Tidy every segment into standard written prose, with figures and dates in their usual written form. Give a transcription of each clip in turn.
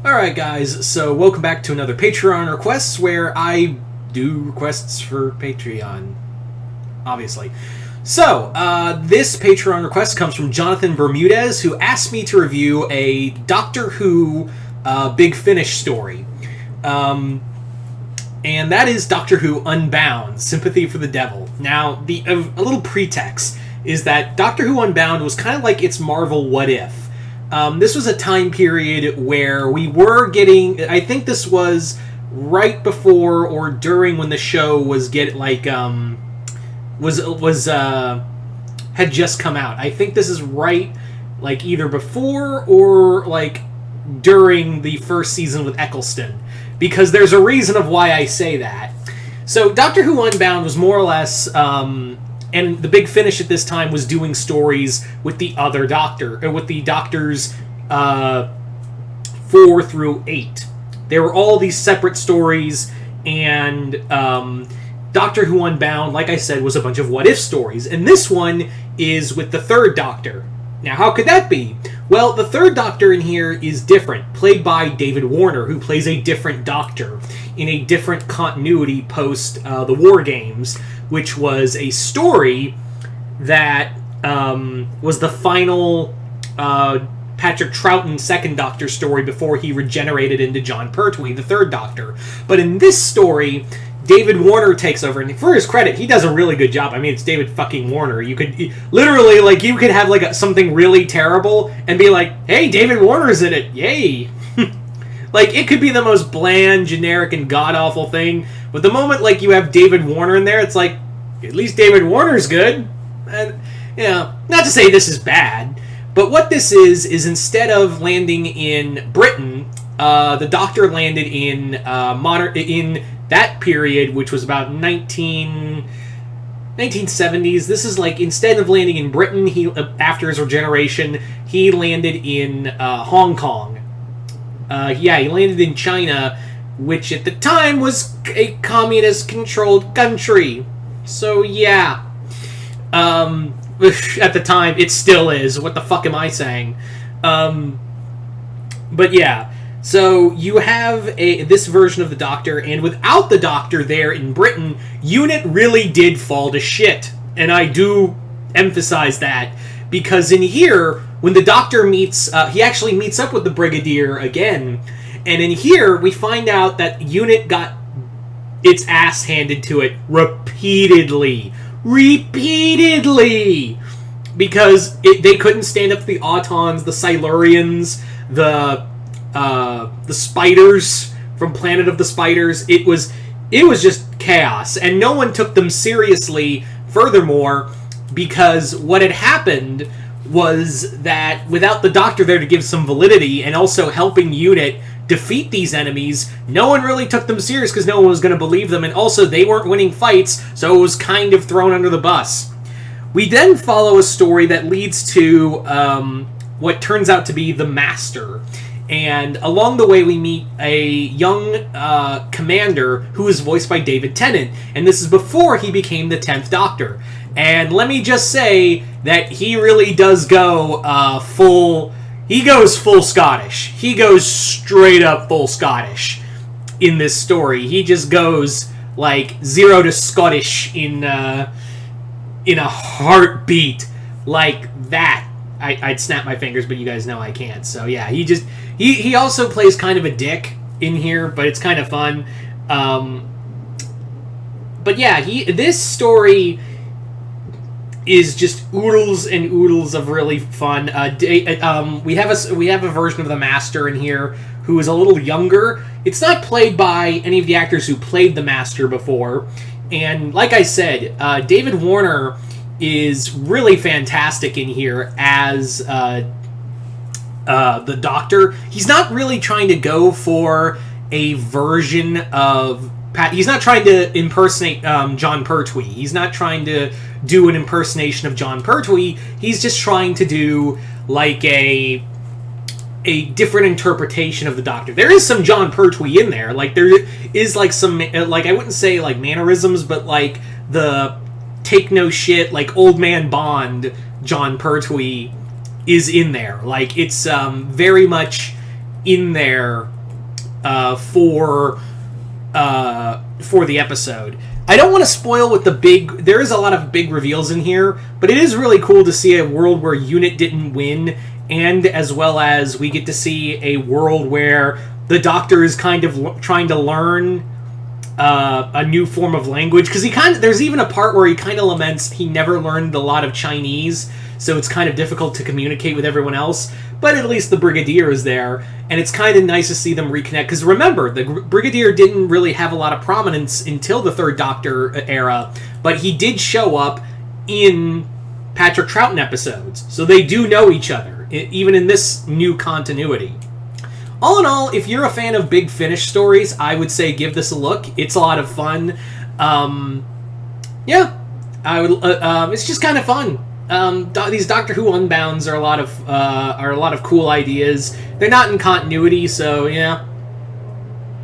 Alright guys, so welcome back to another Patreon requests where I do requests for Patreon, obviously. So, this Patreon request comes from Jonathan Bermudez, who asked me to review a Doctor Who Big Finish story. And that is Doctor Who Unbound, Sympathy for the Devil. Now, a little pretext is that Doctor Who Unbound was kind of like its Marvel What If. This was a time period where we were getting... I think this was right before or during when the show was had just come out. I think this is right, like, either before or, like, during the first season with Eccleston. Because there's a reason of why I say that. So, Doctor Who Unbound was more or less... and the Big Finish at this time was doing stories with the other Doctor, with the Doctors 4 through 8. There were all these separate stories, and Doctor Who Unbound, like I said, was a bunch of what-if stories. And this one is with the third Doctor. Now, how could that be? Well, the third Doctor in here is different, played by David Warner, who plays a different Doctor in a different continuity post the War Games, which was a story that was the final Patrick Troughton second Doctor story before he regenerated into John Pertwee, the third Doctor. But in this story, David Warner takes over, and for his credit, he does a really good job. I mean, it's David fucking Warner. You could literally, like, you could have like something really terrible and be like, "Hey, David Warner's in it, yay!" Like, it could be the most bland, generic, and god-awful thing, but the moment, like, you have David Warner in there, it's like, at least David Warner's good. And, you know, not to say this is bad, but what this is instead of landing in Britain, the Doctor landed in in that period, which was about 1970s. This is like, instead of landing in Britain, he after his regeneration, he landed in Hong Kong. He landed in China, which at the time was a communist-controlled country. So, yeah. At the time, it still is. What the fuck am I saying? But yeah. So, you have this version of the Doctor, and without the Doctor there in Britain, UNIT really did fall to shit. And I do emphasize that, because in here, when the Doctor meets... he actually meets up with the Brigadier again, and in here, we find out that UNIT got its ass handed to it repeatedly. Because they couldn't stand up to the Autons, the Silurians, the spiders from Planet of the Spiders. It was just chaos, and no one took them seriously, furthermore, because what had happened was that without the Doctor there to give some validity, and also helping UNIT defeat these enemies, no one really took them serious because no one was going to believe them, and also they weren't winning fights, so it was kind of thrown under the bus. We then follow a story that leads to what turns out to be the Master, and along the way we meet a young commander who is voiced by David Tennant, and this is before he became the 10th Doctor. And let me just say that he really does go full... He goes full Scottish. He goes straight up full Scottish in this story. He just goes, like, 0 to Scottish in a heartbeat like that. I'd snap my fingers, but you guys know I can't. So, yeah, he also plays kind of a dick in here, but it's kind of fun. But, yeah, this story is just oodles and oodles of really fun. We have a version of the Master in here who is a little younger. It's not played by any of the actors who played the Master before, and like I said, David Warner is really fantastic in here as the Doctor. He's not really trying to go for a version of... He's not trying to impersonate John Pertwee. He's not trying to do an impersonation of John Pertwee. He's just trying to do, like, a different interpretation of the Doctor. There is some John Pertwee in there. Like, there is, like, some, like, I wouldn't say, like, mannerisms, but, like, the take no shit, like, old man Bond John Pertwee is in there. Like, it's very much in there for the episode. I don't want to spoil what there is a lot of big reveals in here, but it is really cool to see a world where Unit didn't win, and as well as we get to see a world where the Doctor is kind of trying to learn a new form of language, because there's even a part where he kind of laments he never learned a lot of Chinese, so it's kind of difficult to communicate with everyone else, but at least the Brigadier is there, and it's kind of nice to see them reconnect, because remember, the Brigadier didn't really have a lot of prominence until the Third Doctor era, but he did show up in Patrick Troughton episodes, so they do know each other, even in this new continuity. All in all, if you're a fan of Big Finish stories, I would say give this a look. It's a lot of fun. Yeah, I would. It's just kind of fun. These Doctor Who Unbounds are a lot of cool ideas. They're not in continuity, so yeah.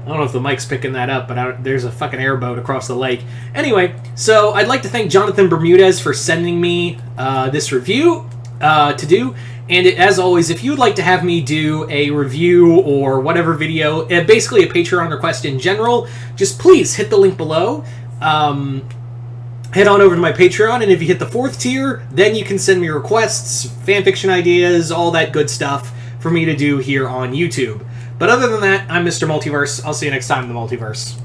I don't know if the mic's picking that up, but there's a fucking airboat across the lake. Anyway, so I'd like to thank Jonathan Bermudez for sending me this review to do. And as always, if you'd like to have me do a review or whatever video, basically a Patreon request in general, just please hit the link below. Head on over to my Patreon, and if you hit the 4th tier, then you can send me requests, fanfiction ideas, all that good stuff for me to do here on YouTube. But other than that, I'm Mr. Multiverse. I'll see you next time in the Multiverse.